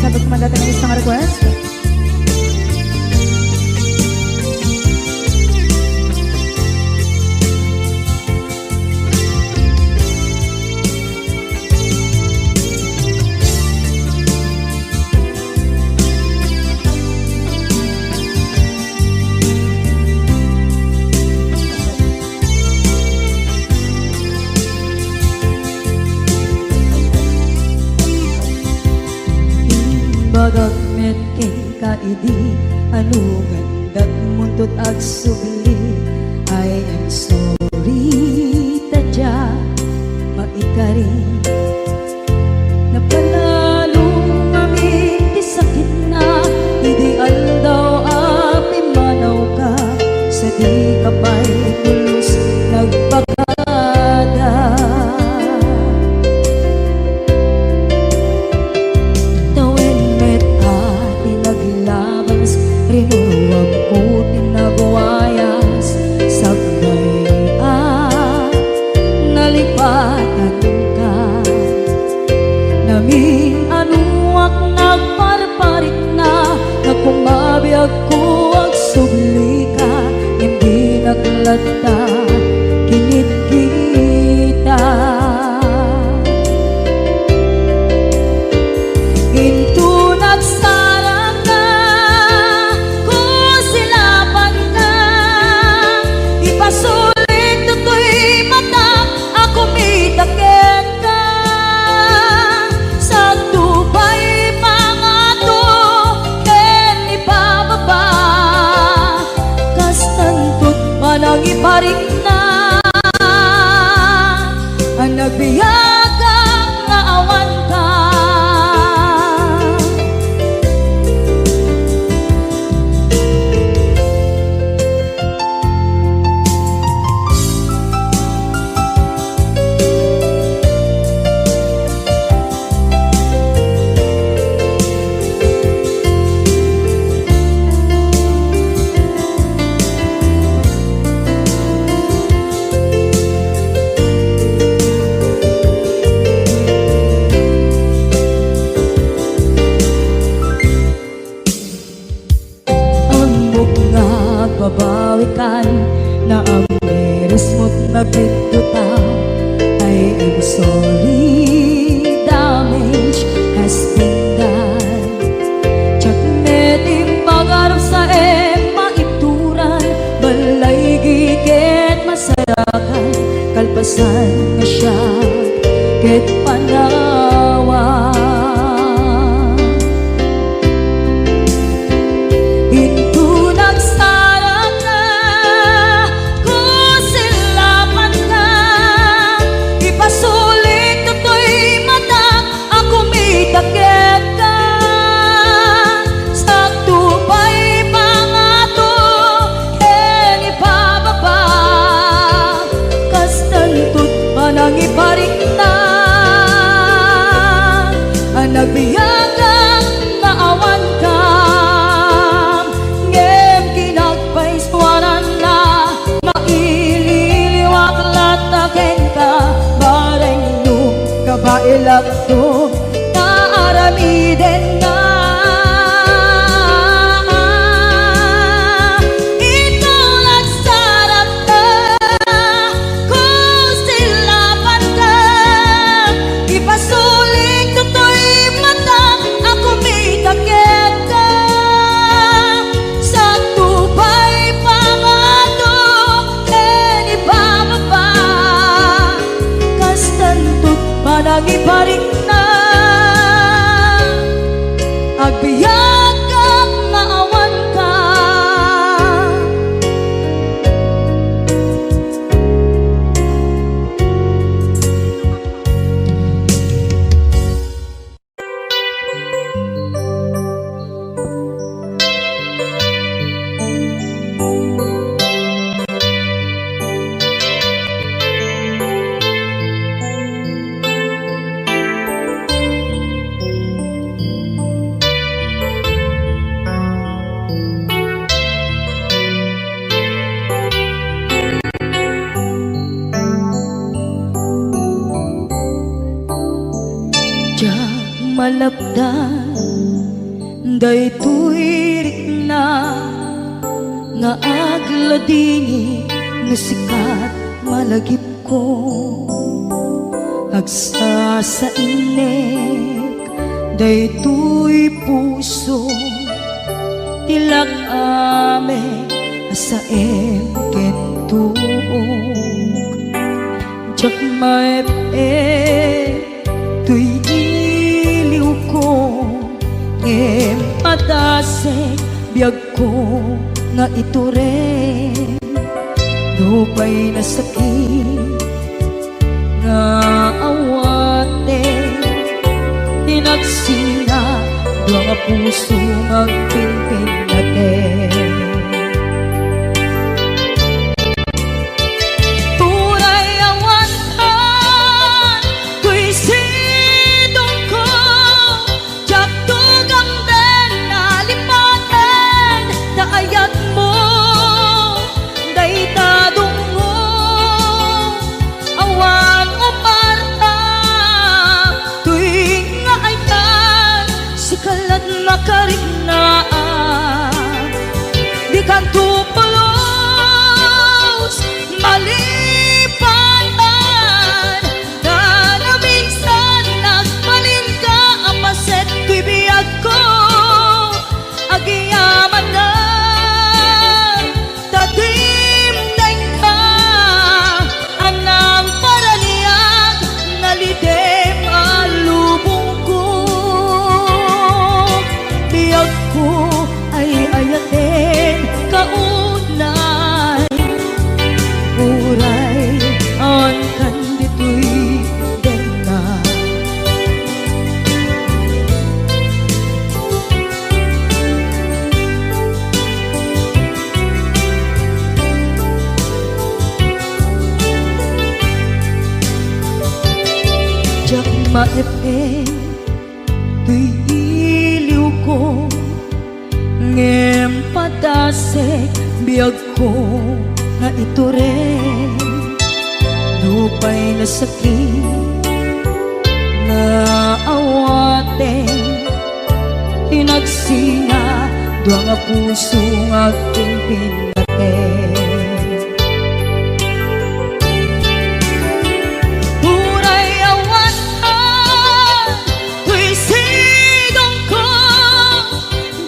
sabag mandatang ng isang request. Bagat met king kaidi anugan dat muntot ag subli. I am sorry tadya maikari napanalo ngamin di sakit na ideal daw api manaw ka sa di kapay tulos nagpagada. Rinuwag ko tinagwayas sagbay nalipatan ka namin anuak nagparparit na nagkumabiyag ko ag subli ka hindi naglata kinit kita into nagsarang ka sulit tutoy mata ako mitakit ka sa tubay pangato ken ipababa kastantot manang iparing na ang nagbiyagang nga awan ka. Babawikan na ang meres mo't nagpituta. I am sorry, damage has been done. Tsak meting pagarap sa maituran balay gigit masarakan kalpasan nga siya ket panawa. Takit ka sa tubay pangato ken ipababa kastantot manang iparing na ang nagbiyagang naawan ka ngem kinagpaiswanan na maililiwak lataken ka bareng no kabailak to aramiden na ikaw nagsarap ka kung silapan ka ipasulik tutoy mata ako may takit ka sa tubay pangato ken ipababa kastantot manang iparing na agbiyak kang maawan ka. malapdan daytoy rikna nga agladingi nga sikat malagip ko agsa sa inek daytoy puso tilak ame asaem kentuog jak maep tuy iliw ko ngem padase biyag ko nga ituren dupay na sakit nga awate tinagsinga dua nga puso magpinpin natin turay awantan tuy sidong ko jak tugang den nalipaten daayat mo daytadong mo awan uparta tuwing nga aytan sikalat makarignaan di ka tupulos malipatan na na minsan nagbalin ka ang paset tuy biyag ko agiyaman na tatimdeng ka anang paraniag nalidem alubong ko biyag ko ay ayaten kaunay uray ang kandito'y dena jak maepeng tuy iliw ko ngem padase biyag ko nga ituren lupay na sakit nga awate tinagsinga dua nga puso nga pinpinaten turay awantan tuy sidong ko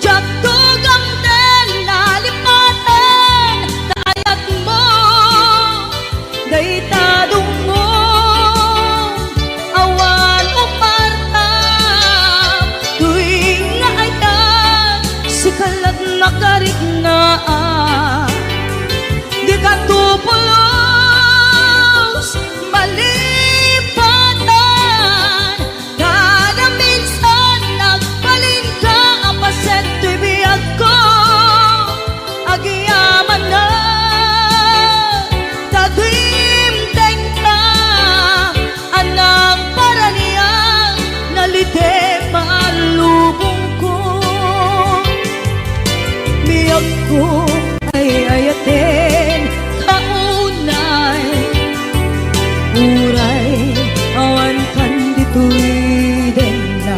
jak tugang den nalipaten daayat mo daytadong mo awan uparta tuwing nga aytan sikalat makarignaan di ka tupulos malipatan kada minsan nagbalin ka ang paset tuy biyag ko agiyaman na tagimteng ka anang paraniang nalidem alubong ko biyag ko ay ayaten kaunay uray awan kandito'y dena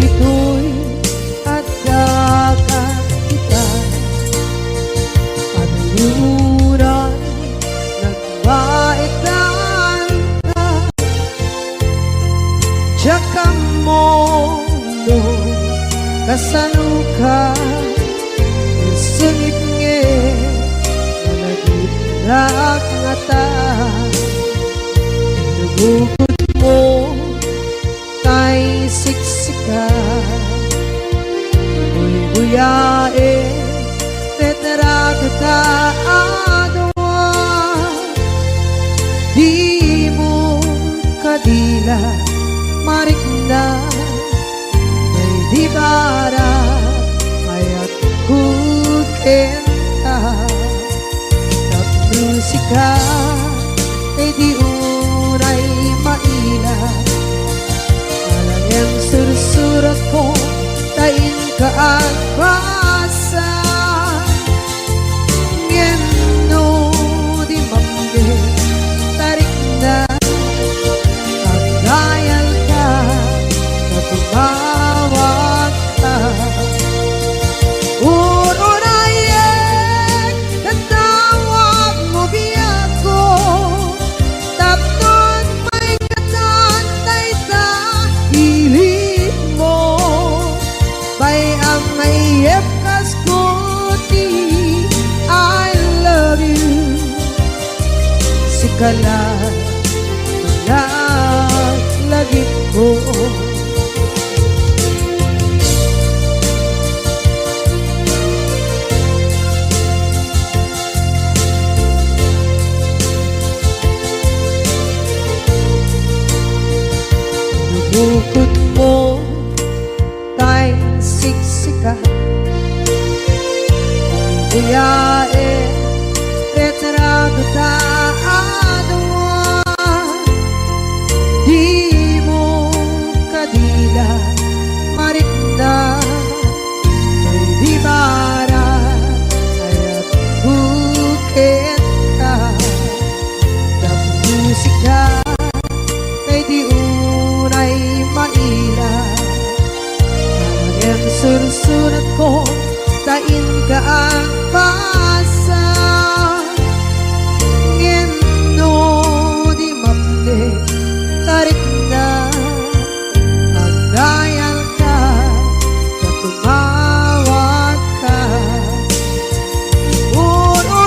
ito'y agdagan kita Anuran nagbaitan ka Tsaka mo no kasanuka Sungit nge Nalagitrak nga ta Nagugod mo tay siksika Buyae tetra kata adwa maila marikna may di bara ayat kukenta tap musika ay di unay maila alayang sursurat ko tain ka at basa ngeno di mambe tarik na pagdayal ka matubawag ka urunayek natawag mo biyako tapnon may katantay ta hilig mo bay ang mayep kaskuti I love you sikala lagi ko bukod mo tay siksika buyae retrato ta adwa di mo kadila marikna may di bara ayat bukit ka tap musika kay di unay maila ang sursurat ko tain ka ang basa ngeno di mamde tarik na ang dayal ka katumawag ka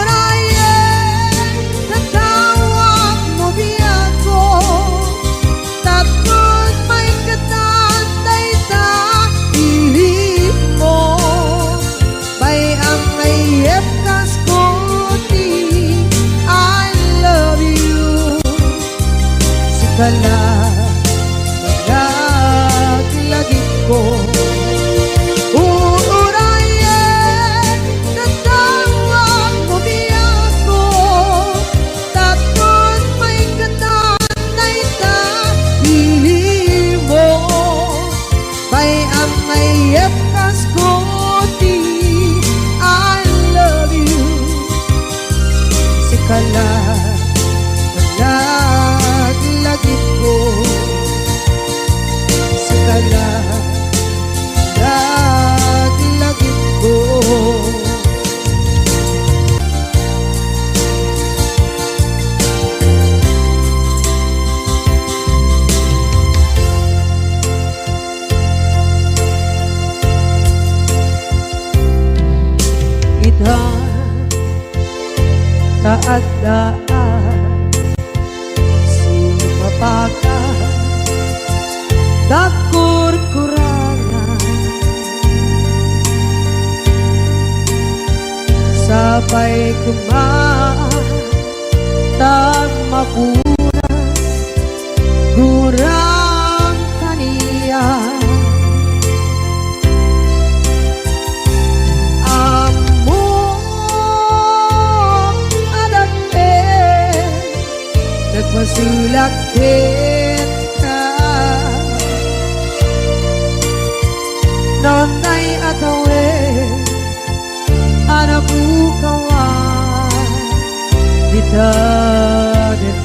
unayen natawag mo biyako tapos may katantay ta hilig mo bay ang mayep kaskuti I love you sikala lagi ko uurayen natawag mo biyako tapos may katantay ta hilig mo bay ang mayep kaskuti I love you sikala lagi ko sikala lagi ko ita taat daan sumapaka dakur-kurangan sabay kumaan tag mapunas gurang kaniya nagmasulak din ka nonay atawe anabukawan dita dita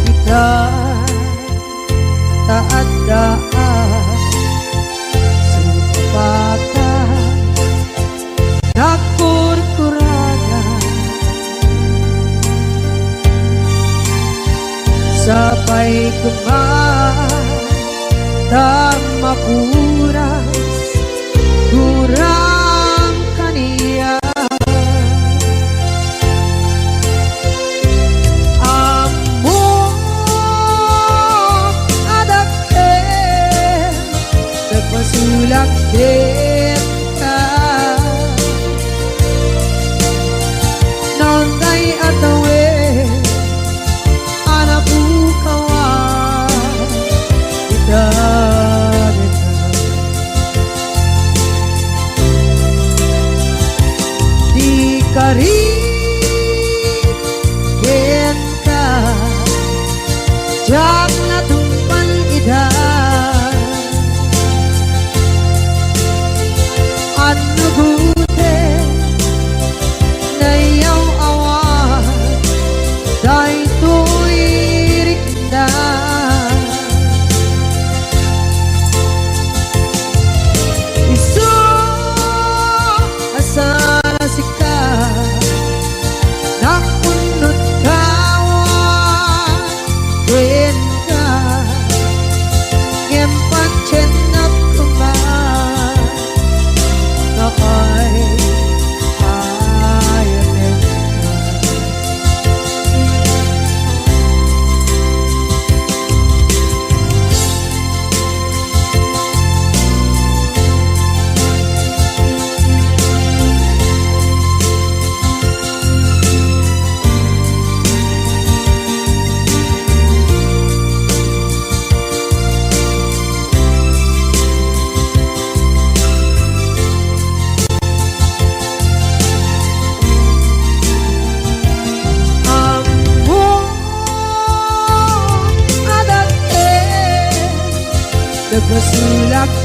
kita taat daan sumapatan dakur-kurangan sabay kumaan tang mapuras kurang kaniya amo adake nagpasulak din ka nonday at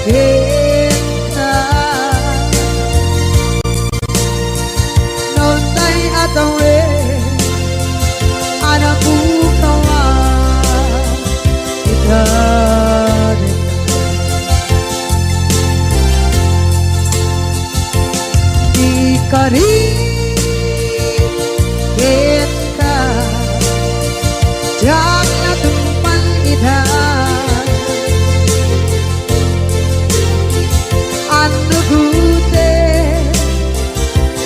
kita Nonday atawe Anak kawan kita Ikari kita Jangan tumpan idah Anu gute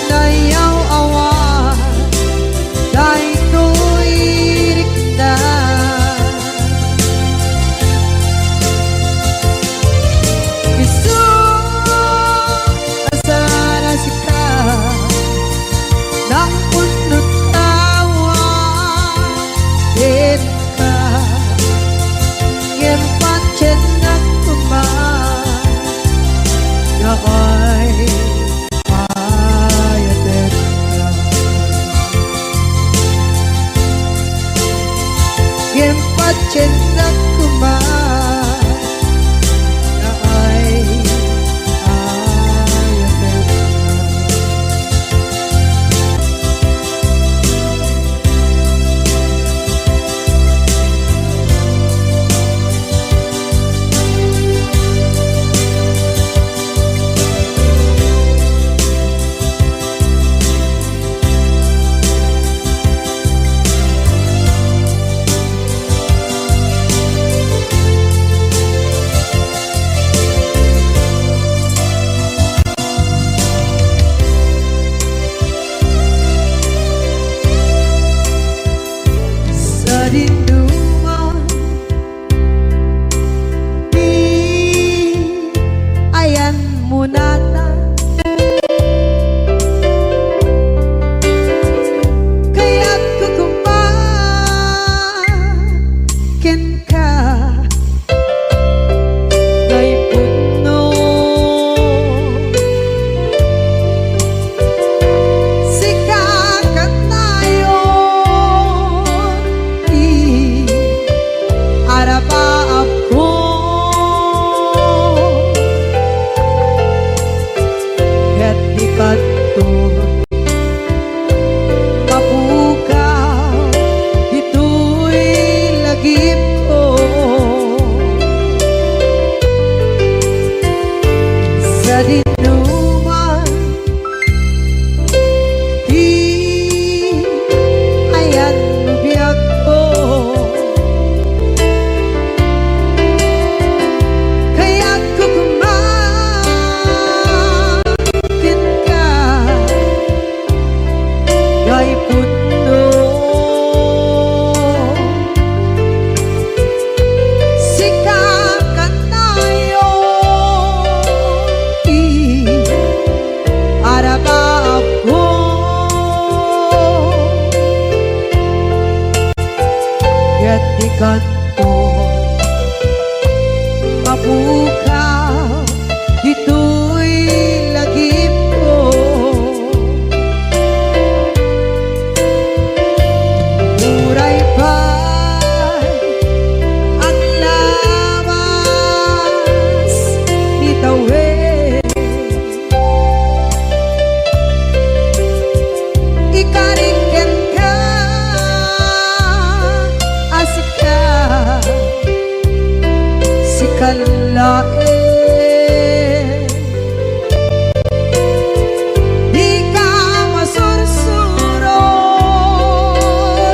Nayaw awan Dahil tuirik na Isu Asana sika Nang punot tawa Deka Ngem pancen ng kumang Yaay ayaten ka Ngem pancen ng kumang Yaay ayaten ka Sa dinduman Di ayan mo nata Kaya't kukumakin ka Kay puno Sikakat tayo Araba ako Ket di kanto Mapukaw Dito'y lagip ko Sa dinuman Di ayan mo biyag ko Kaya't kukumakin ka Gay puno Sikakat tayo Araba ako Ket di kanto Mapukaw Dito'y lagip ko Muray pa'y Ang lawas Ni tawe Ikariken ka Asik ka Sikalae Di ka masursuro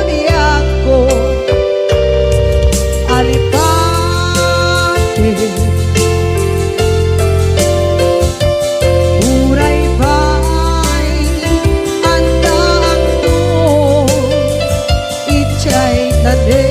Di ako alipate Uray ba'y andaan mo Ichay tade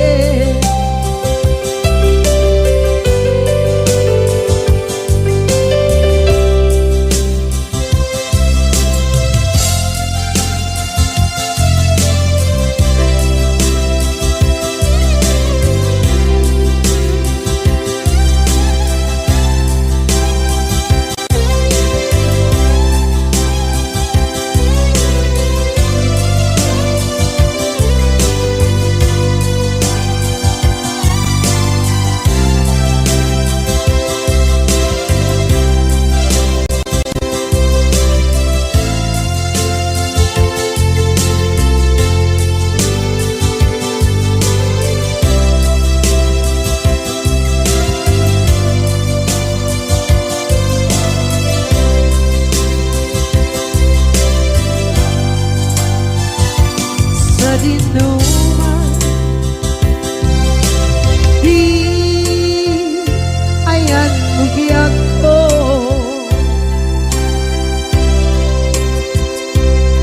puluhan. Di ayan bugyak ko,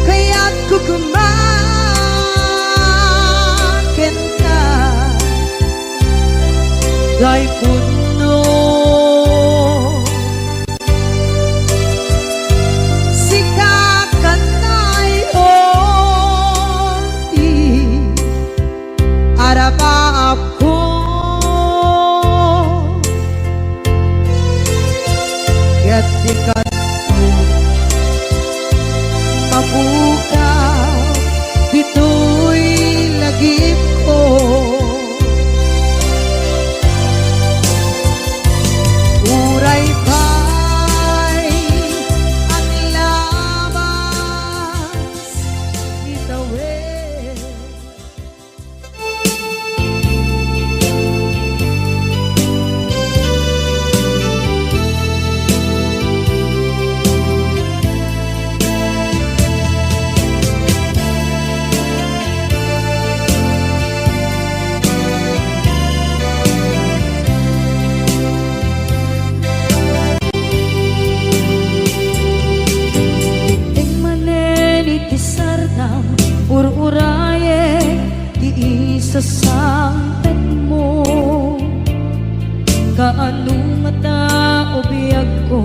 kaya't kukumakin ka gay puno. Ako kaya't di ka mabukaw, dito'y lagip ko. Uray pa'y ang labas itawid. Ur-uraye di isa sangpet mo, kaano nga tao biyag ko,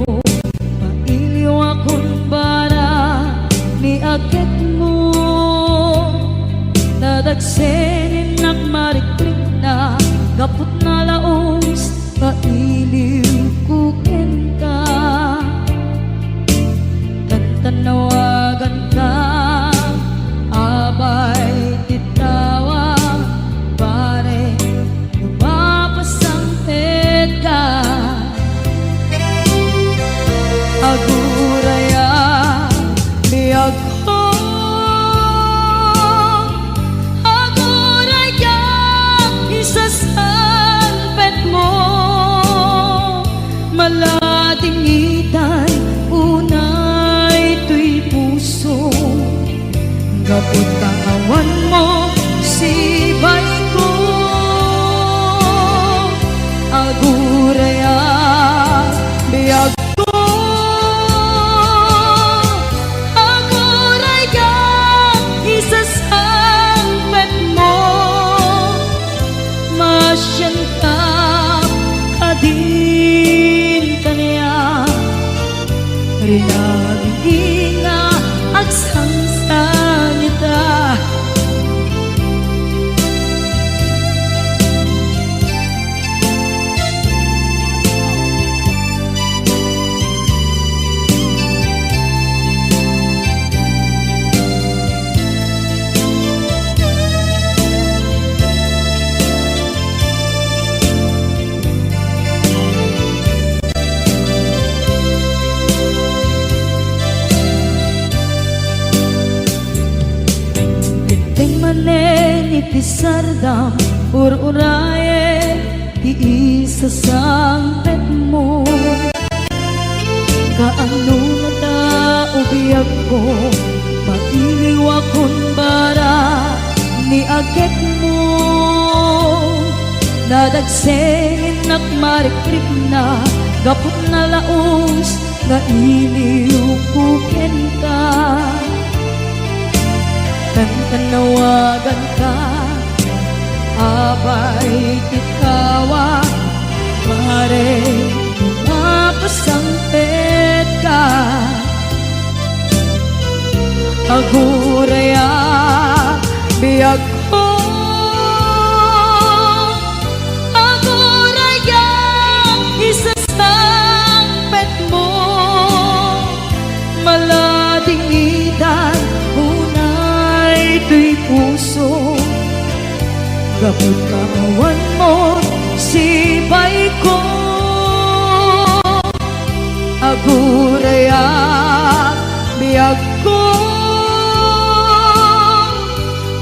mailiw akong bara ni akit mo. Nadagsenin ang mariklik na gapot na laos, mailiw kukin ka. Tantanawagan ka, abay titawa, pare lumapasang ka. Aguraya biyag ko, aguraya isasalpet mo. Malating itay, unay tuy puso, gapot kawan mo sibay ko. Aguraya biyag ko, aguraya isasalpet mo. Masyan ka kadin kaniya, rinaging nga agsangsan ita. Iti sardam ur-uraye di isa sangpet mo, kaano nga tao biyag ko, mailiw akong bara ni agit mo. Nadagsenin ak marikrip na gapot na laos, nga iliw kukin ka. Tanawagan ka, abay titawa, pare lumapasang ka. Aguraya biyag ko, aguraya isasangpet mo. Malating itan, tuy puso, gapot kawan mo sibay ko. Aguraya biyag ko,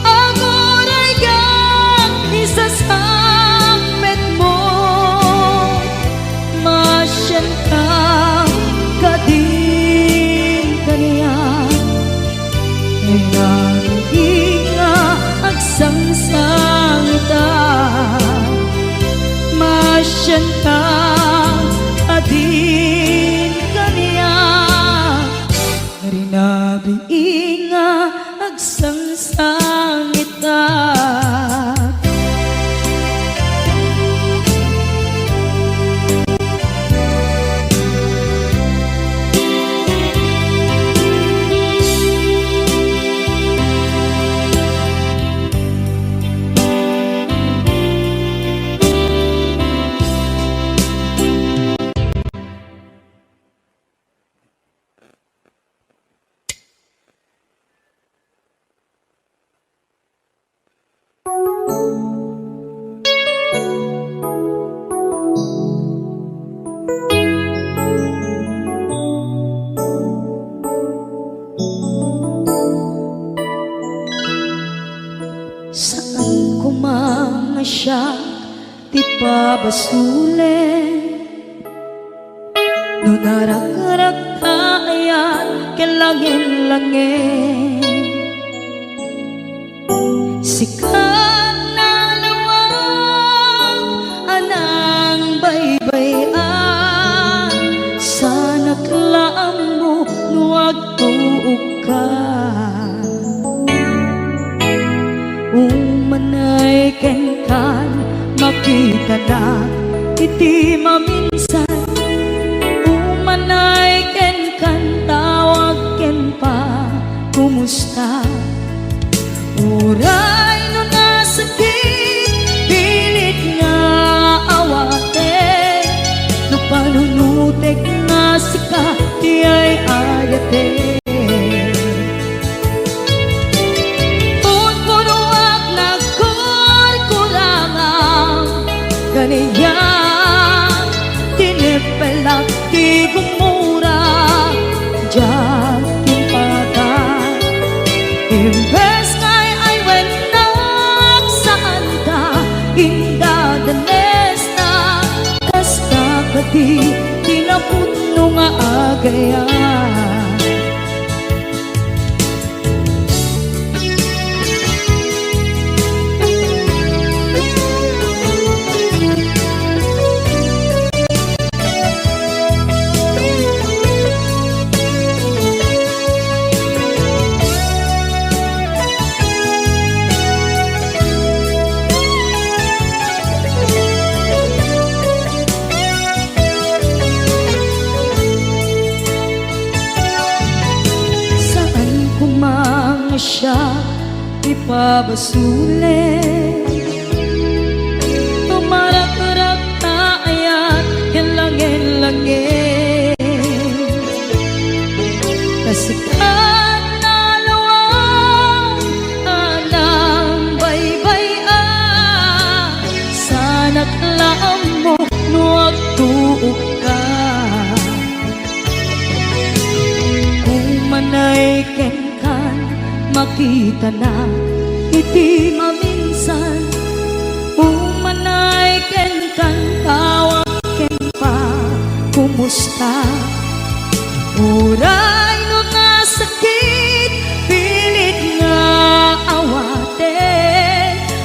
aguraya isasalpet mo. Masyan ka kadin kaniya, naging agsang siya ti pabasulen. No narak-rak ayan kelangin-langin, sikat na lawag anang baybayan, sana klaam mo nuwag tuog ka. Umanay ken kan makita na iti maminsan, umanay ken kan tawag ken pa kumusta. Uray no nasakit pilit nga awate, no panunutek nga sika di ay ayate. Kaniya tinipelak di gumura diyan timpagan. Imbes ngay ay wenak saan ka inda danes na, kasta kadi tinaputno nga agayan. Siya ipabasulen, tumarak-rak na ayan kelangin-langin, kasikat na lawang anang baybayan, sana klaam mo nuwag tuog ka. Umanay ken makita na iti maminsan, umanay ken kan tawag ken pa kumusta. Uray no nasakit pilit nga awate,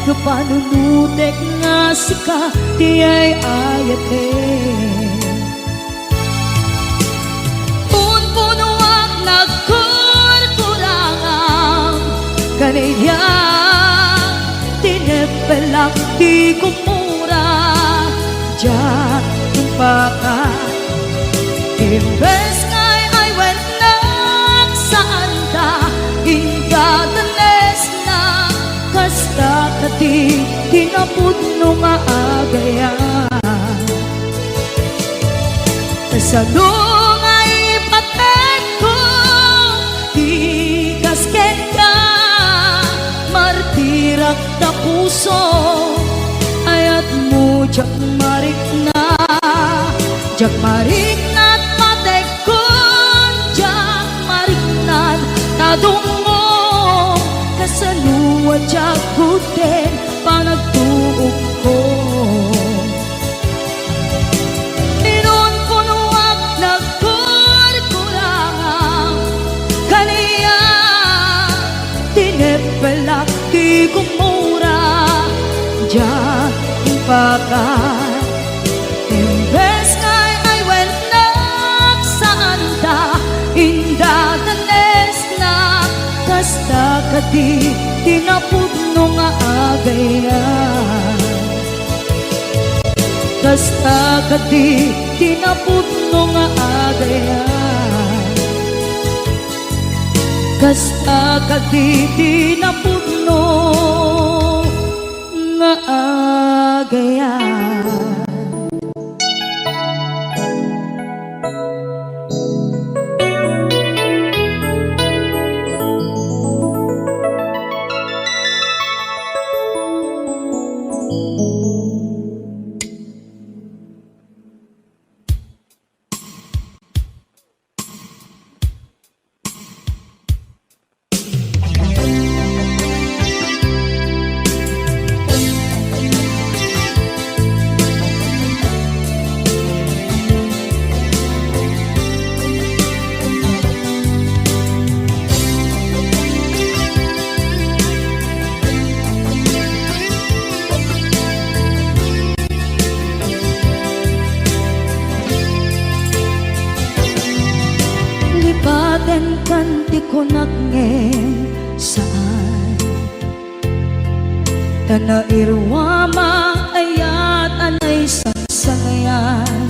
no panunutek nga sika di ay ayate. Punpunuak kaniya tinipelak di kumura diyan timpakan. Imbes ngay ay wenak saan ta inda danes na, kasta kati tinaputno nga agayan. Kasano nga ipatek ko di kasken ka, martirak na puso ayat mo jak marik na, jak marik na't matekon, jak marik na't tadungo, kasanuwa jak guden panagtuog ko. Inon ko nuwag nagkurkurangan, kaniya tinipelak di kumura diyan timpakan. Imbes ngay ay wenak saan ta inda danes na, kasta kadi tinaputno nga agayan. Kasta kadi tinaputno nga agayan, kasta kadi tinaputno nga agayan. aten kanti ko nagngem saan tana irwama ayat anay sangsangayan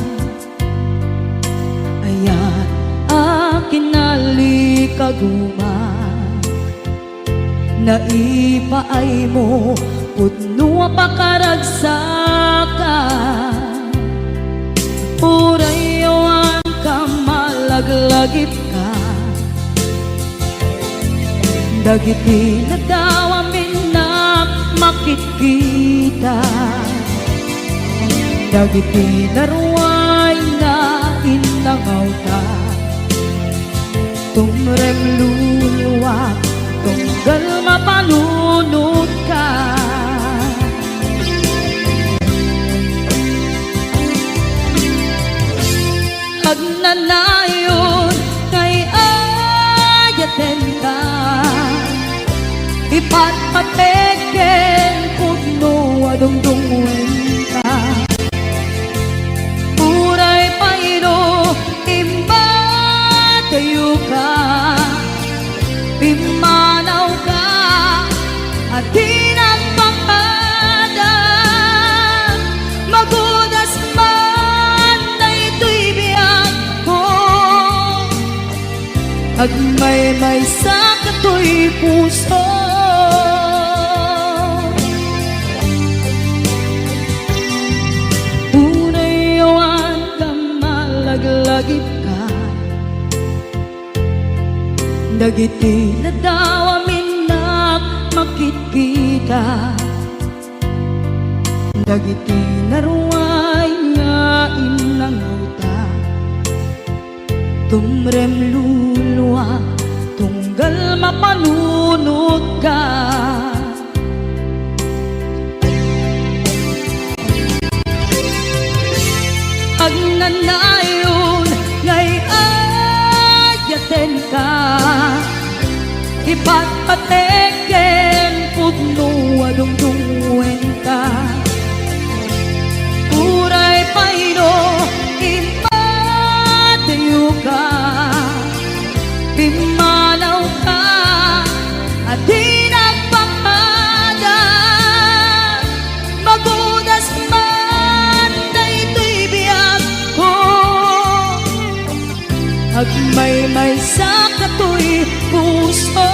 ayat akin nalikaguma naipaay mo pudno pakaragsakan urayawan ka malaglagip ka dagiti na daw amin na makikita dagiti naruay na inangaw ta tumrem luluwa tunggal mapanunod ka hagnanayon kay ayaten ka ipatpateken pudno adungdungwen ka uray payro imbatayo ka pimanaw ka at tinagpakada magudas man na ito'y biyag ko agmay-may sa kato'y puso unayawan ka malaglagip ka dagiti na daw amin na makikita dagiti naruay nga inangaw ta tumrem luluwa tunggal mapanunod ka agnanayon ngay ayaten ka ipatpateken pudno adungdungwen ka uray payro impatayo ka pimanaw ka at tinagpakada magudas man na ito'y biyag ko agmay-may sa kato'y puso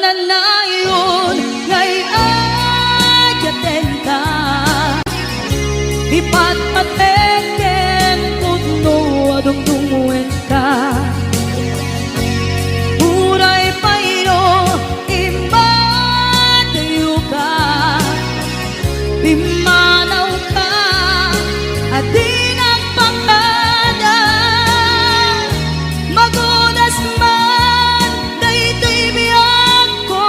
agnanayon ngay ayaten ka ipatpateken pudno adungdungwen ka uray payro imbatayo ka pimanaw ka at tinagpakada magudas man daytoy biyag ko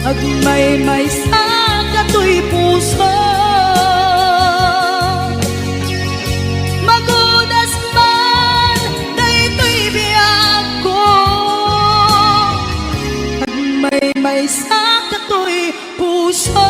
agmay-may sa kato'y puso magudas man daytoy biyag ko agmay-may sa kato'y puso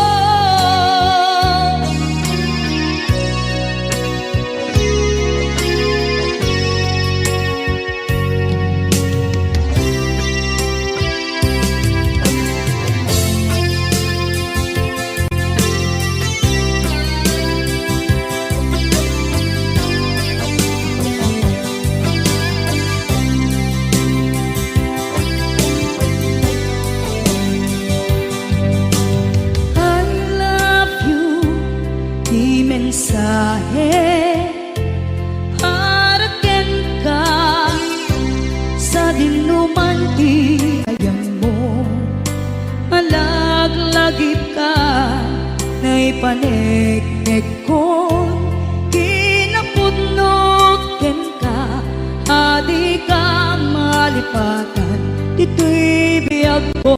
mensahe haraken ka sa dinuman ti ayam mo malaglagip ka na ipaneknek ko kinapo malipatan, dito'y biyag ko.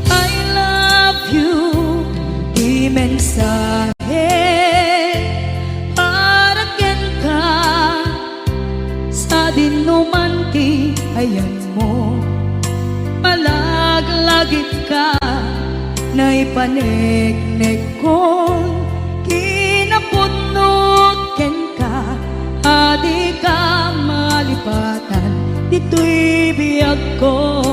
I love you, di mensahe, para ken ka, sa dinuman ti ayan mo. Malaglagip ka, naipanegnek kon, kinapunot ken ka, adi ka malipatan, dito'y biyag ko.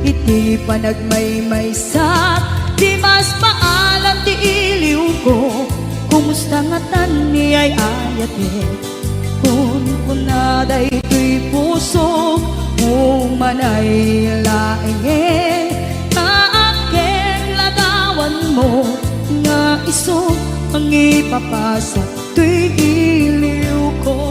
Iti panagmaymaysak, di mas paalam ti iliw ko, kumusta nga tan ni ay ayate, kun kunaday to'y puso, umanay laenge, kaaken ladawan mo, nga iso ang ipapasa to'y iliw ko.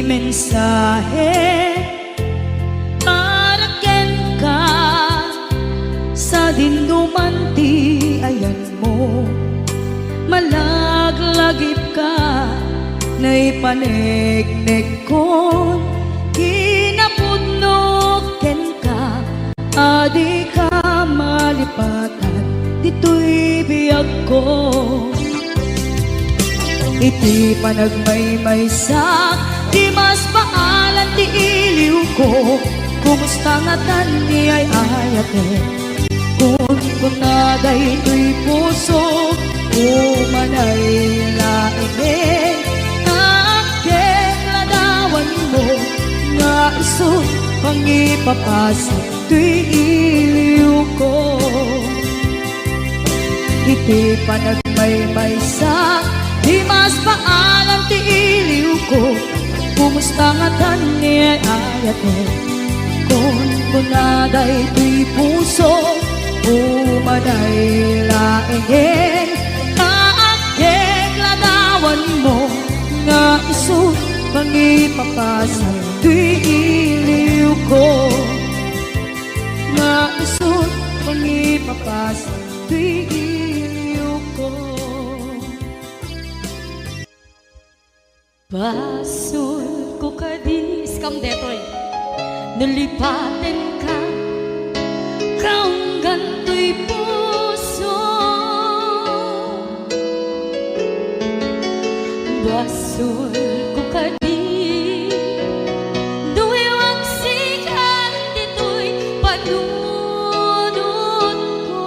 Mensahe, para ken ka, sa dinduman ti ayan mo. Malaglagip ka, naipanegnek kon, kinapudnok ken ka, adi ka malipatan, dito'y biyag ko. Iti panagmaymaysak, di mas paalan ti iliw ko, kumusta nga tan ni ay ayate, kun kunaday to'y puso, umanay laenge, kaaken ladawan mo, nga iso pang ipapasa to'y iliw ko. Iti panagmaymaysak, di mas paalam ti iliw ko, kumusta nga tan ni ay ayate, kun kunaday to'y puso, umanay laenge, kaaken ladawan mo, nga iso pang ipapasa to'y iliw ko, nga iso pang ipapasa to'y iliw ko. Basol ko kadis kam detoy, nalipaten ka, kaong ganto'y puso. Basol ko kadis, duwiwag sikat, dito'y panunod ko.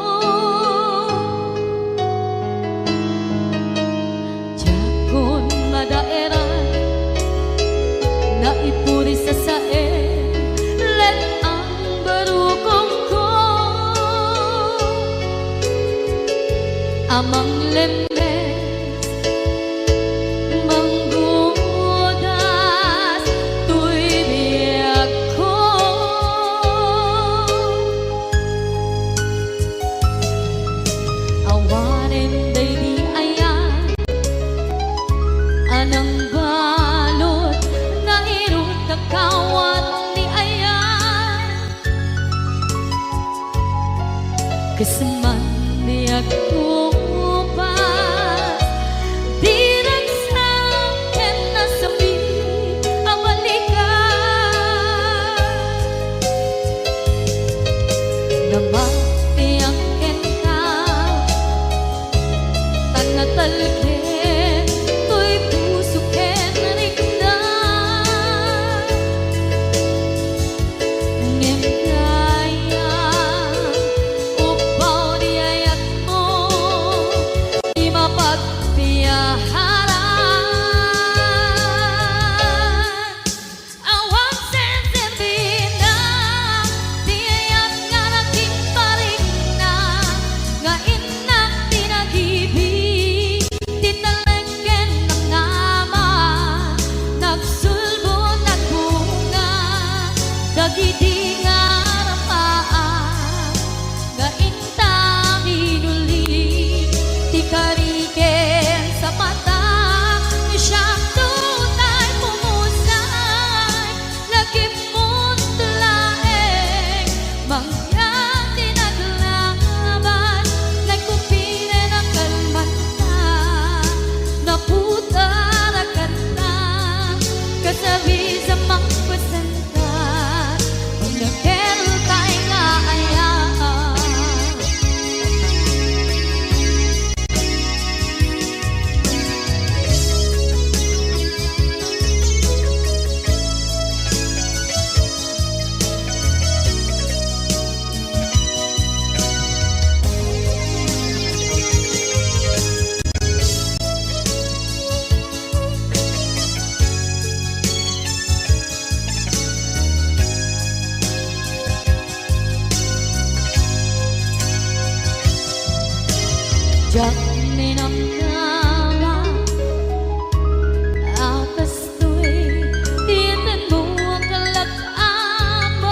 Jakon madaera, naipuri sa sae, let ang barukong ko, amang lemes, manggudas, to'y biyag ko. Awanin day di ayan, anang balot, kawat ni ayan, keseman diag kupas, dirang saken na sepi awalikan, namak tiang kenka, tanatalken, to'y puso ken rikna. Ngem kaya upaw di ayat mo, dak minamdaman akas tu'y tinan mo ang kalagaman.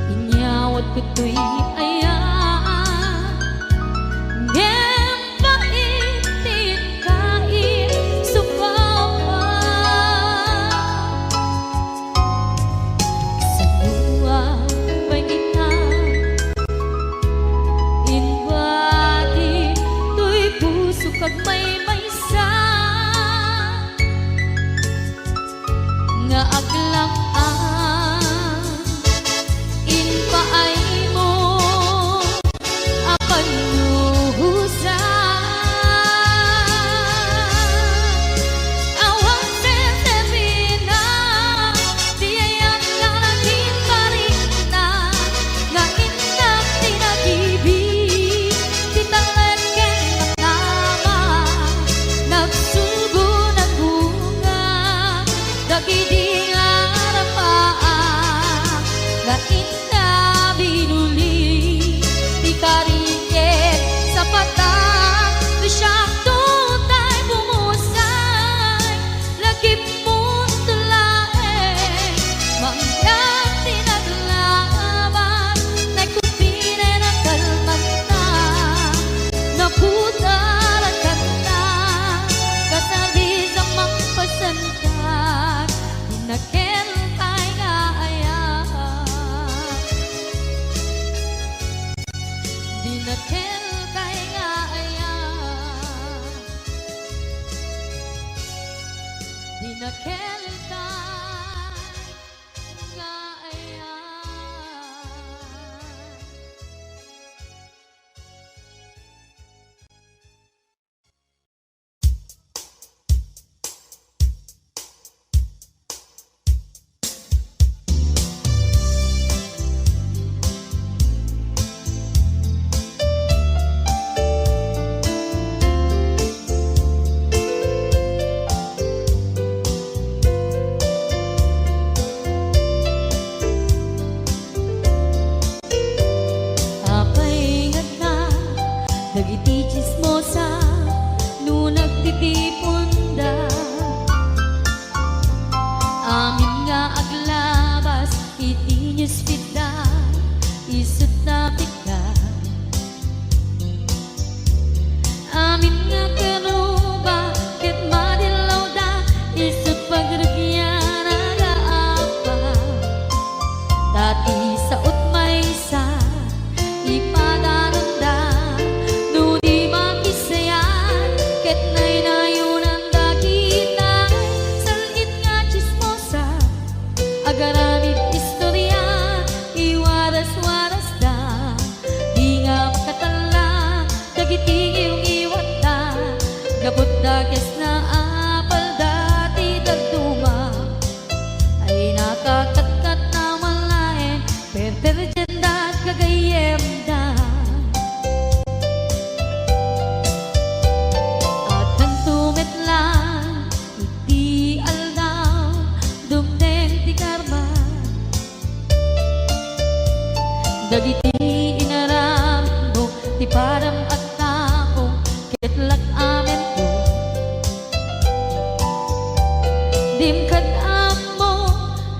Inyawat ko tu'y ayan ngem paitin kain supawa sa luwa pangitan inwati tu'y puso kag may maysa nga aglang-an inpaay mo apan luhusan awang sesebina diayang kalagin parina nga inang tinag-ibig titalagan matama nagsugo ng bunga dagidi nga rapaan nga ina binuli di kariket sa patang di siyang tutay bumusay lagip mo't tulae mangyang tinaglaban nagkupine ng kalmanta naputarakan na kasabi sa magpasantag dinakentay nga ayan dinakentay nga ayan dinakentay nga ayan. Apay ingat na dagiti chismosa no nagtitipon da amin nga aglabas iti newsfeed isut na pika amin nga kanuba ket madilaw da isut pagrugyan nagaapa tati saot maysa ipadaranda no di makisayan ket naynayunan dakita salit nga chismosa agaramid istorya iwaras-waras da di nga makatala dagiti iyong iwat da gabot da kes na apal dati dagduma ay nakakatkat na malain perterjen da kagayem da at nang tumetlan iti aldaw dumdeng ti karma dagiti inaram mo ti param at tao ketlak amen ko dimkad amo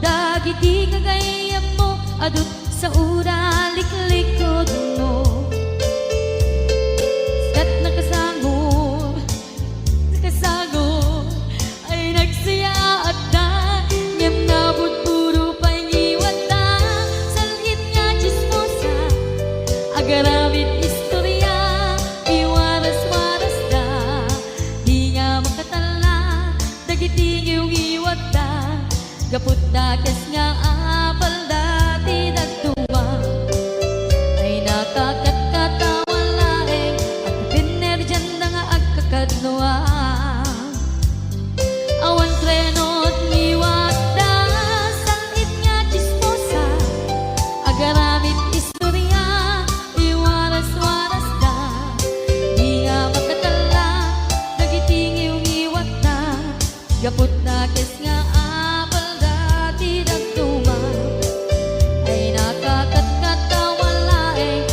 dagiti kagayem mo adut sa ura liklikod mo kat nakasangod ay nagsaya at da ngem nabot puro pangiwat da salit nga chismosa agaramid istorya iwaras-waras da di nga makatala dagiti iyong iwat da gaput da kes nga apal dati dagtuma ay nakakatkatawalaeng at pinerjan da nga agkakadnoa awan trenot ngiwat da salit nga chismosa agaramid istorya iwaras-waras da di nga makatala dagiti iyong iwat da gaput da kes nga apal dati dagtuma ay nakakatkatawalaeng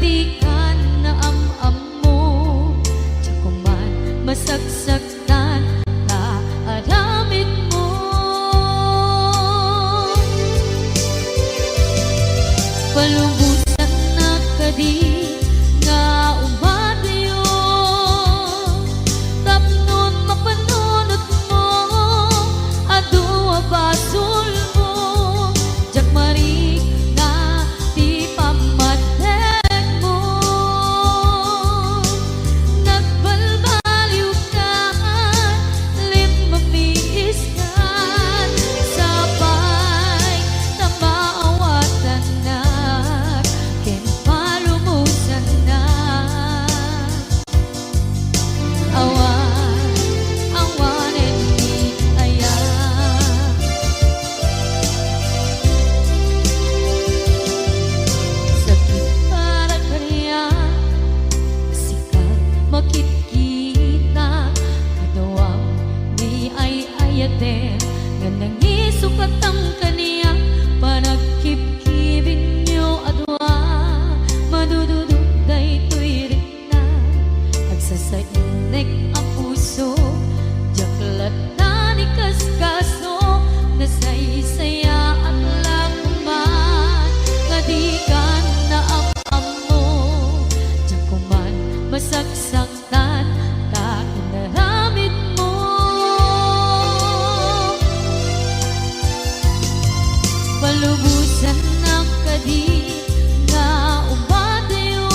kadikan na am-am mo, di ko man masagsagtan ka aramid mo. Palubusan na kadi nga umadayo, tapnon mapanunot mo, adua basol mo, jak marik nga di pamatek mo. Nagbalbaliw ka, limamiis ka, sabay na maawatan na, ken palumusan na. Awan, awanen ni aya, sakit para kanya, sikat makikita, kadawang ni ay ayaten, nga nangisukat ang kaniya, panagkip-kibin niyo adwa, madududog daytoy rikta, agsasainek ang puso, jaklat na ni kaskaso, nasaysaya at lakuman, kadikan na am-am mo, jakuman masagsaktan, kakinaramid mo. Palubusan na kadi nga umadayon,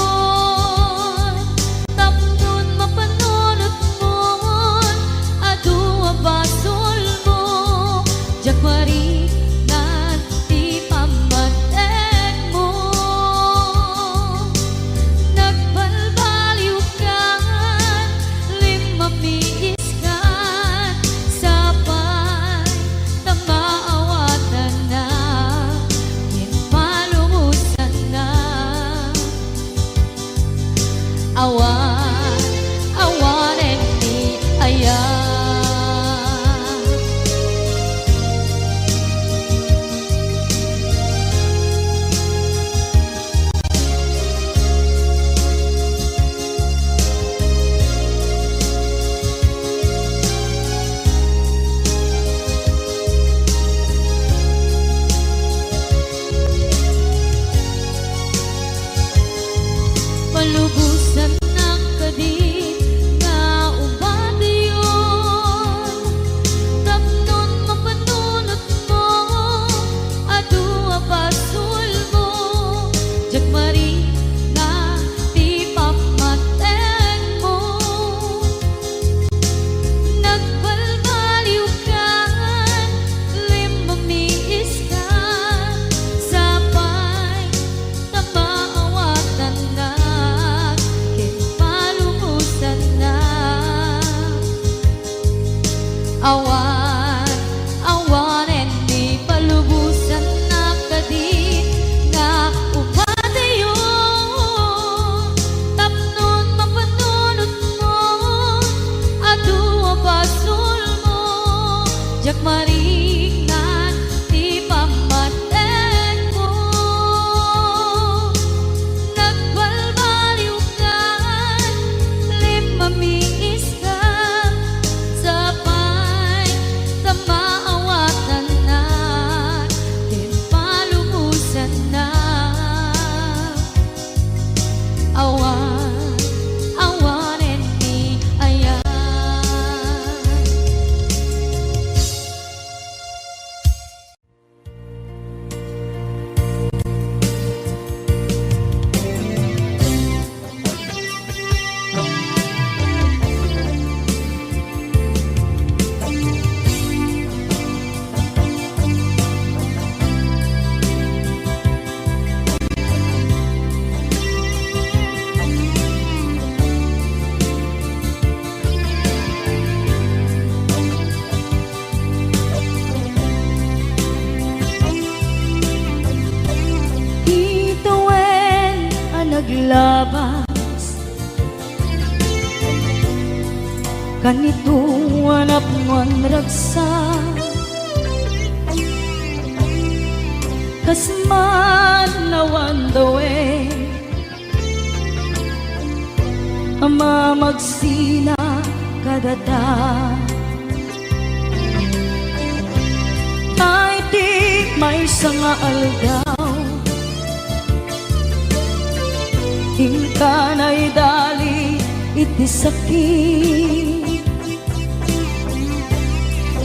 tapnon mapanunot mo, adua basol mo, jak marik nga di pamatek mo. Nagbalbaliw ka, limamiis ka, sabay na maawatan na, ken palumusan na. Awan, awanen ni aya. Palubusan na kadi nga umadayon, tapnon mapanunot mo, adua basol mo, jak marik nga di pamatek mo. Nagbalbaliw ka, limamiis ka, sabay na maawatan na, ken palumusan na. Awan, awanen ni palubusan na kadi nga umadayon, tapnon mapanunot mo, adua basol mo, jak marik nga di pamatek mo. Nagbalbaliw ka, limamiis ka, sabay na maawatan na, ken palumusan na. Awan, awanen ni aya. naglabas kanito anak man ragsa kasman nawan dawe mamagsina kadata. Ay di may sanga aldaw, ingkanay dali iti sakit.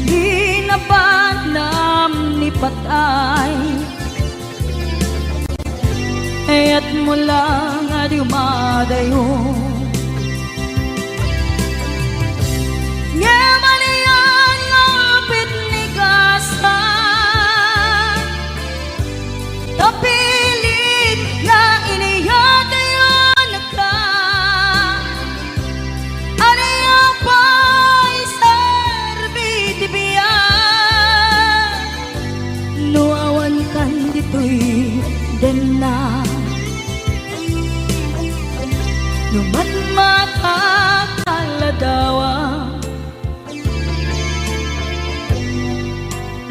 Di na banam ni patay, at mula nga di umadayo. Ngemanian ngapit ni kasan, tapilit na iniyatayon ka. Aniya pa'y serbi tibiyan, nuawan kan dito'y den na. Numat makakaladawa,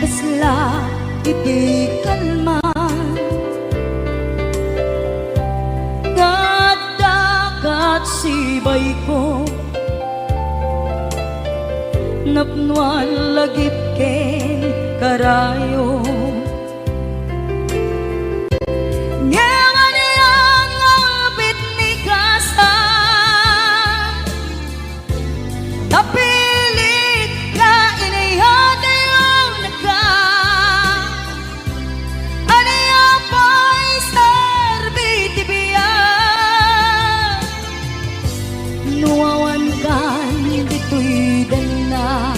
kasla iti kalman. Kat sibay ko, napnuan lagip ken karayo. Napilit na inihatayon ka, aniya pa'y serbi tibiyan, nuawan kan dito'y dana.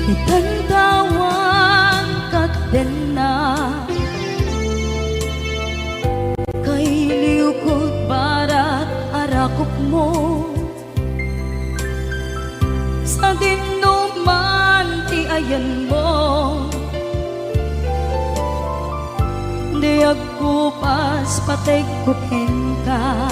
Itantawan ka din na, kay liukod barat arakop mo. Sa dinuman ti ayan mo, di agkupas patay kupin ka.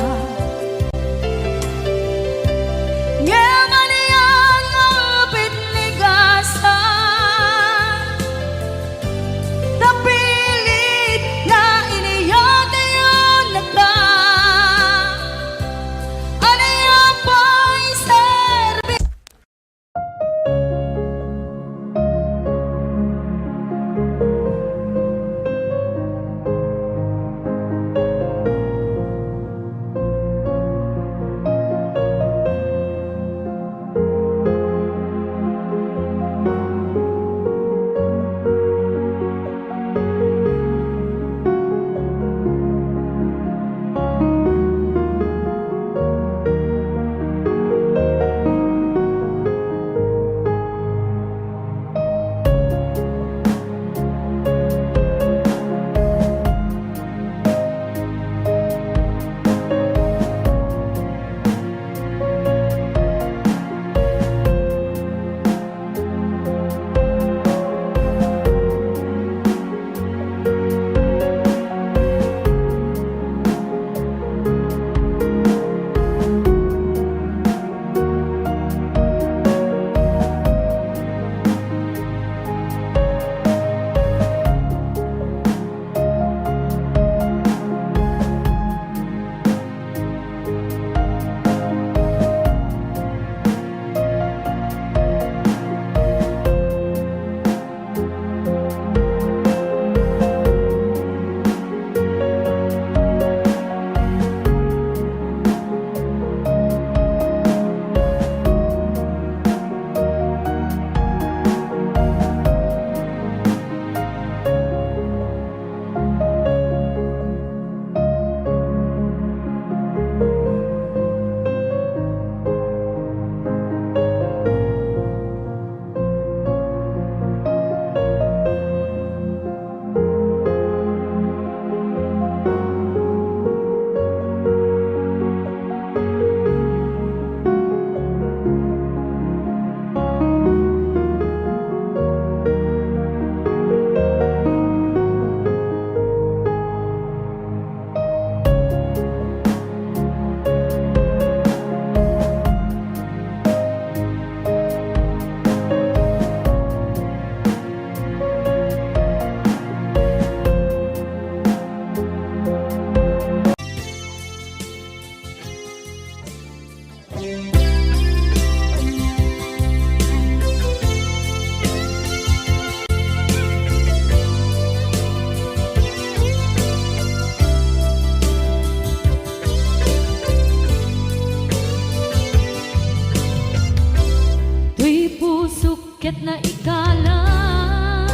Tuy pusok ket na ikalang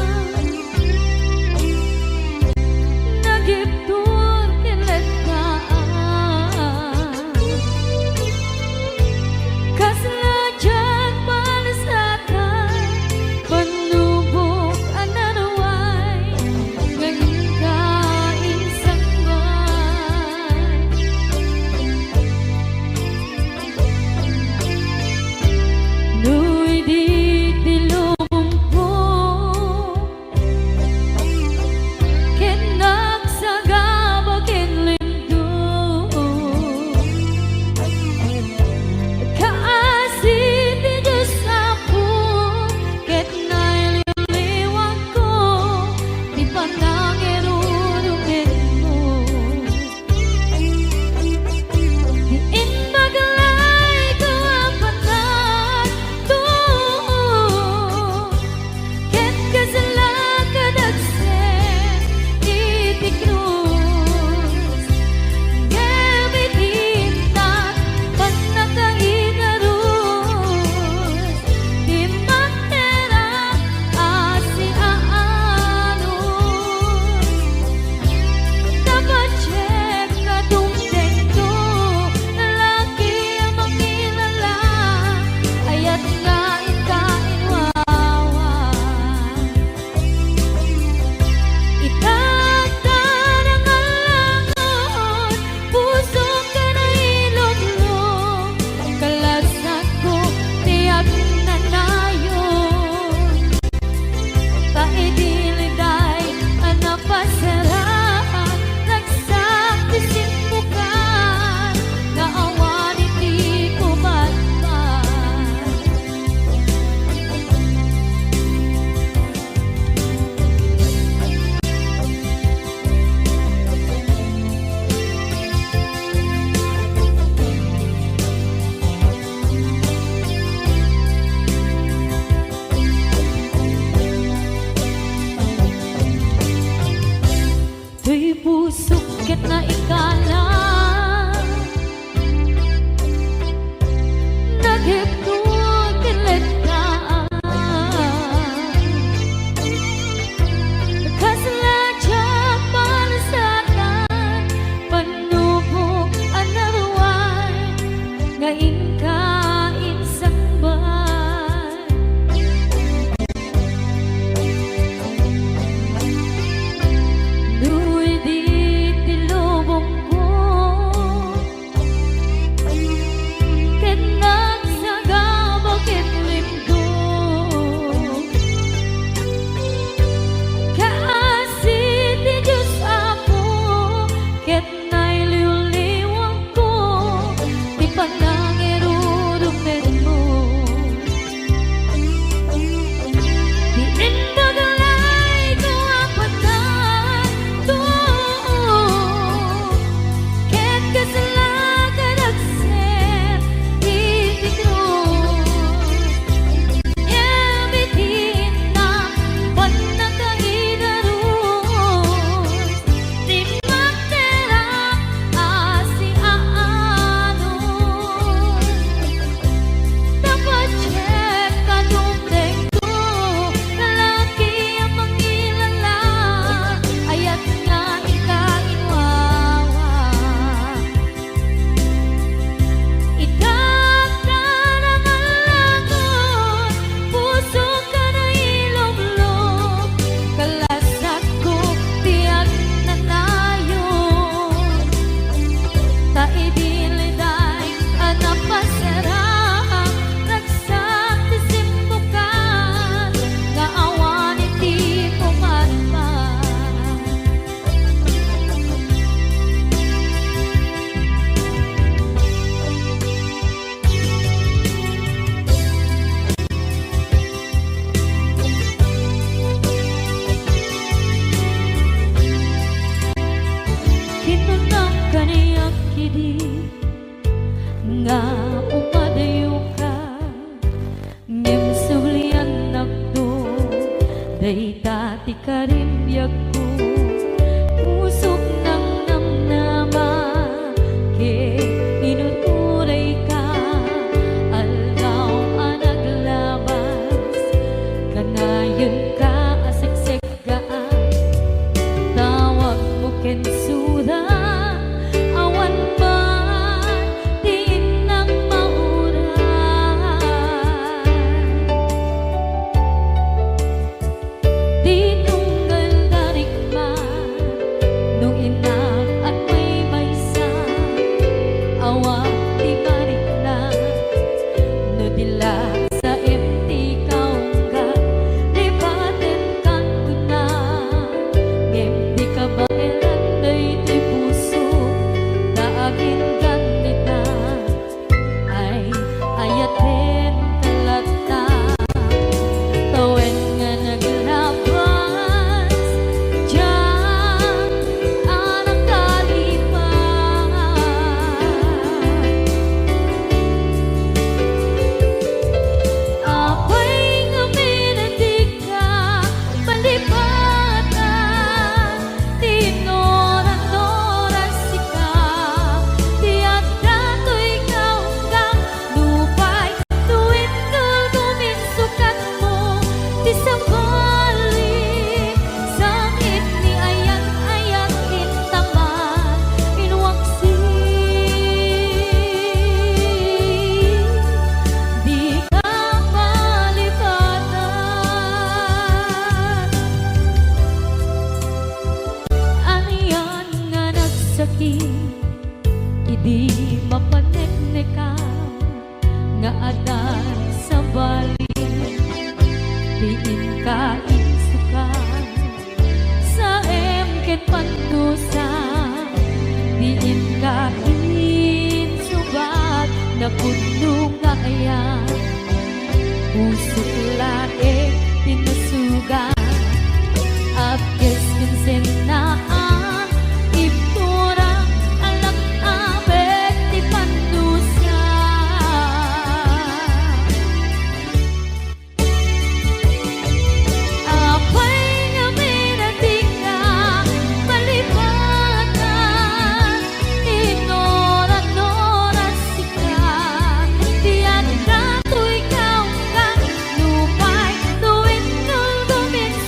nagiptur kilet kaan kaslajan malasatan panubok anaraway ngayon ka isang Nuy di tilumpo ken nagsagabo ken lindo kaasin di Diyos ako ket naililiwag ko di panangirurugin mo diin maglay ko ang panan ket kasalakad at sen itikrus gamitin na panakaigarus di matera asiaanus dapat check ka dumdeng ko lalaki ang makilala ayat nga ikainwawa itagtan ang alangon puso ka na ilog-log kalasag ko tiyak na nayon taidiliday ang napasarahan nagsaktisin mo ka naawan iti kumatman Tuy pusok ket na ikalang naghiptun kilet kaan kaslajan malasatan panubok anaraway ngayon ka insang Nuy di tilubong ko ket nagsagabo ket lindo kaasin di Diyos ako ket nailiwliwag ko di panangirurugin mo diin maglay ko ang panan ket kasalakad at sen itikrus gamitin na panakaigarus di matera asiaanus dapat check ka dumdeng ko lalaki ang makilala ayat nga ikainwawa itagtan ang alangon puso ka na ilog-log kalasag ko tiyak na nayon taidiliday ang napasarang nagsaktisim mo ka naawan iti pumatman kinunang kaniyak kidi nga upat Day dati ka rin biyag ko, pusok ng namnama, ke inuturay ka, aldaw ang naglabas, kanayon ka aseksek ka, tawag mo kensuda, awan man, diin ng mauran. Di tunggal darikman, nung inak at may maysa, awa di mariklan, no dila sa empty kaungga, lipaten kan kuna, ngem di ka ba elan day di puso, daagin ganita, ay ayaten kalata. Tawen nga naglabas, diyan ang kalipas. Apay nga minadig ka, palipatan, tinoran-noran sika, tiyak dato'y kaunggang lupay, tuwid ka guminsukat mo, di sa balik, sangit ni ayat-ayat intaman, inwaksi, di ka malipatan. Aniyan nga nagsakit, idi mapaneknekan, nga adan sa balik, diin ka insukan, sa emket pandusan, diin ka insubat, na puno nga ayan, pusok lae pinasugan, abkes kinsenaan, ipturang alam abet di pandusan. Apay nga minadig ka, palipatan, tinoran-noran sika, tiyak dato'y kaunggang lupay, tuwid ka guminsukat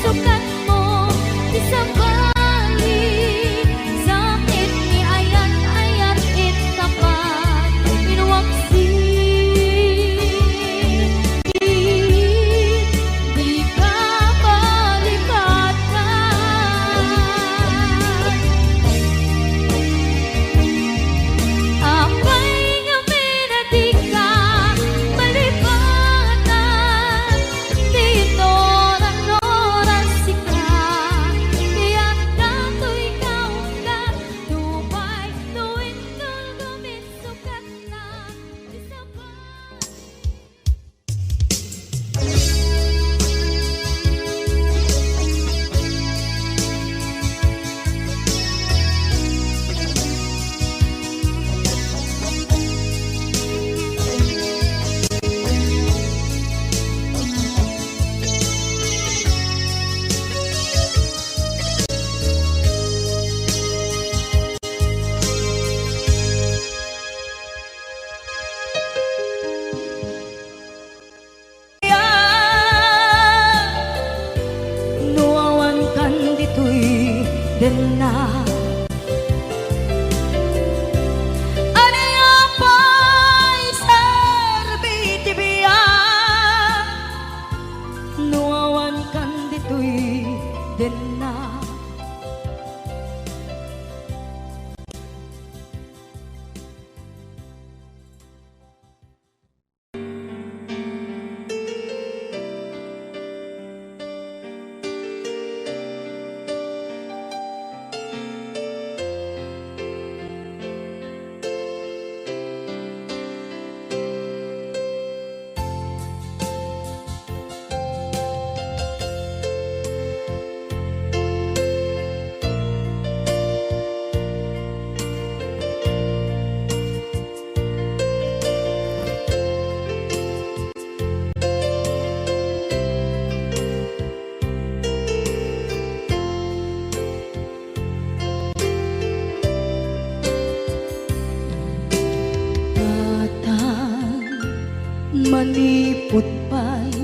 manipot pa'y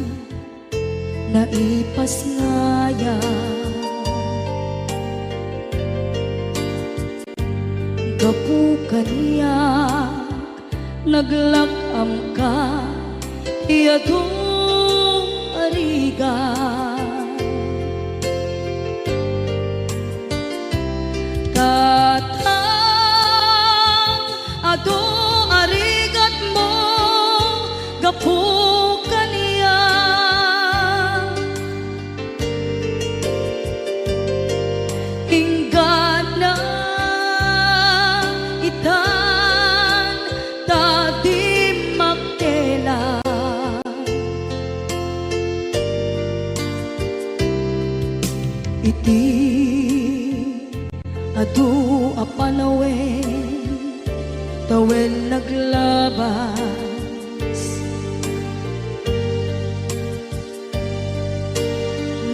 naipas ngaya. Gapu kaniya naglakam ka iyadong ariga. Katang ado arigat mo gapu kaniya. Hingga na itan tadi magtela. Iti adu apanawen tawen naglabas.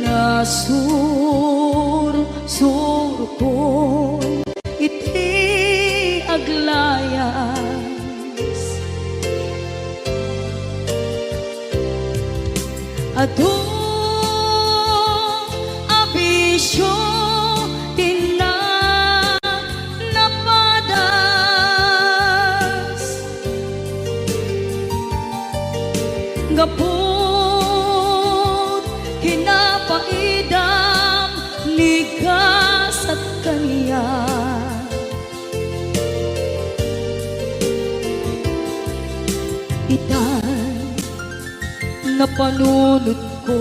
Nasur ko iti aglayas. Adu abisyo gapot kinapaidam ligas at kaniya. Itan napanunod ko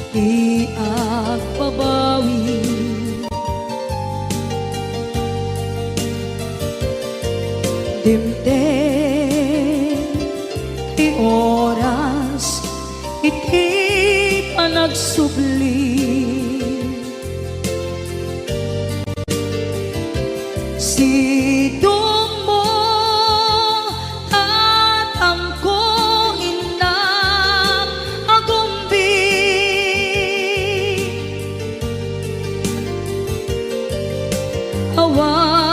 di agbabawi. Dimdem ti oras iti panagsubli. Sidong mo tatangko inang agumbi. Awan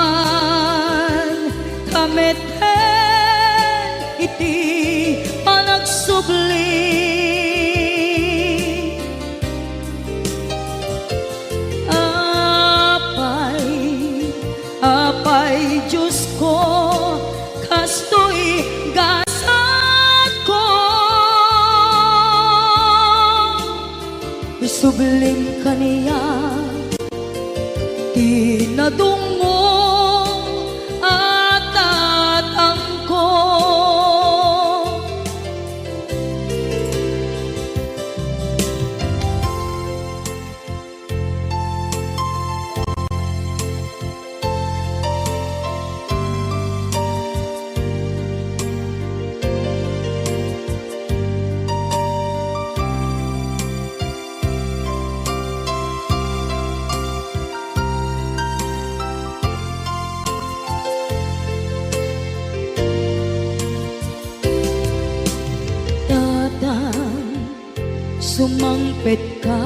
kameten iti panagsubli. Apay Diyos ko kastoy gasat ko. Sublim kaniya tinadungo at tatangko. Sumangpet ka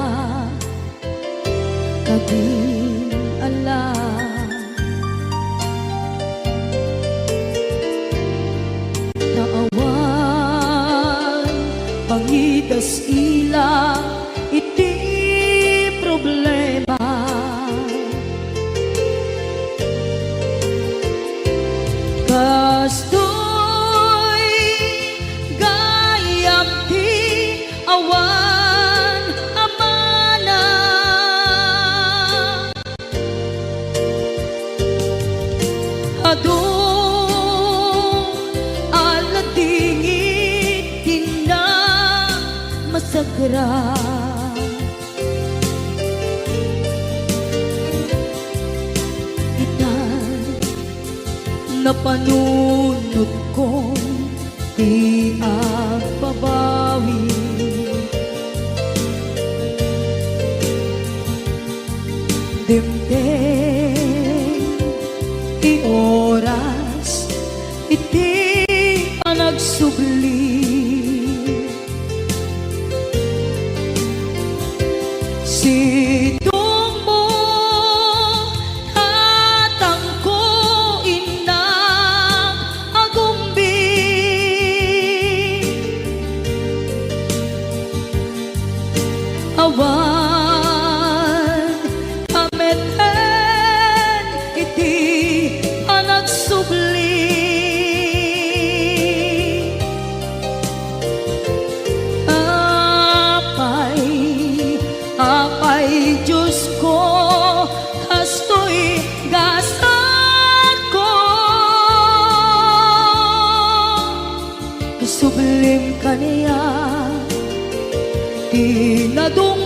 kading alam. Naawan pangidas ila iti problema. Kastoy gayam ti awan aladingit tina masagra. Itan napanunod ko di agbabawi. Dimdem ti oras iti panagsubli. Sidong mo tatangko inang agumbi. Ay Diyos ko, kastoy gasat ko. Sublim kaniya, tinadong